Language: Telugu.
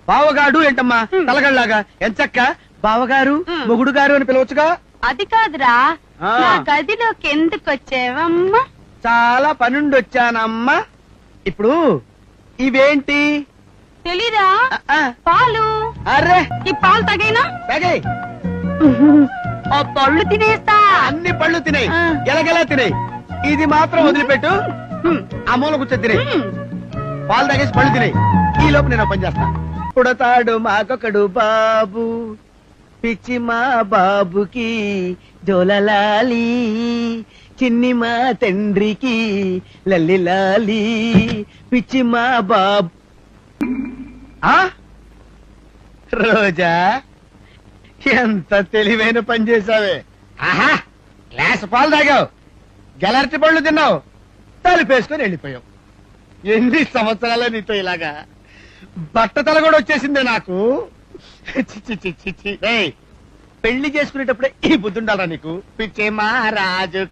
బావగాడు ఏంటమ్మా తలగళ్ళలాగా ఎంచక్క బావగారు మొగుడు గారు అని పిలవచ్చుగా. అది కాదురా, నా గదిలోకి ఎందుకు వచ్చేవమ్మా? చాలా పనుండి వచ్చానమ్మా. ఇప్పుడు ఇవేంటి తెలీదా? ఆ, పాలు. అర్రే ఈ పాలు తగైనా తాగేయ్. ఆ పళ్ళు తినేస్తా. అన్ని పళ్ళు తినేయి, ఆ. ఎలగెలా తినేయి. ఇది మాత్రం వదిలిపెట్టు. ఆ మూల కూర్చొని తినేయి. పాలు తాగేసి పళ్ళు తినేయి. ఈ లోపు నేను పని చేస్తా. పుడతాడు మాకొకడు బాబు, పిచ్చి మా బాబుకి జోలలాలి, చిన్ని మా తండ్రికి లల్లి లాలి, పిచ్చి మా బాబు. ఆ రోజా, ఎంత తెలివైన పని చేసావే. ఆహా, గ్లాస్ పాలు తాగావు, గెలర్టి పళ్ళు తిన్నావు, తలుపేసుకొని వెళ్ళిపోయావు. ఎన్ని సంవత్సరాలు నీతో ఇలాగా? బట్టతల కూడా వచ్చేసిందే నాకు. చిచ్చి చిచ్చి. పెళ్లి చేసుకునేటప్పుడే ఈ బుద్ధి ఉండాలా నీకు? పిచ్చే మహారాజు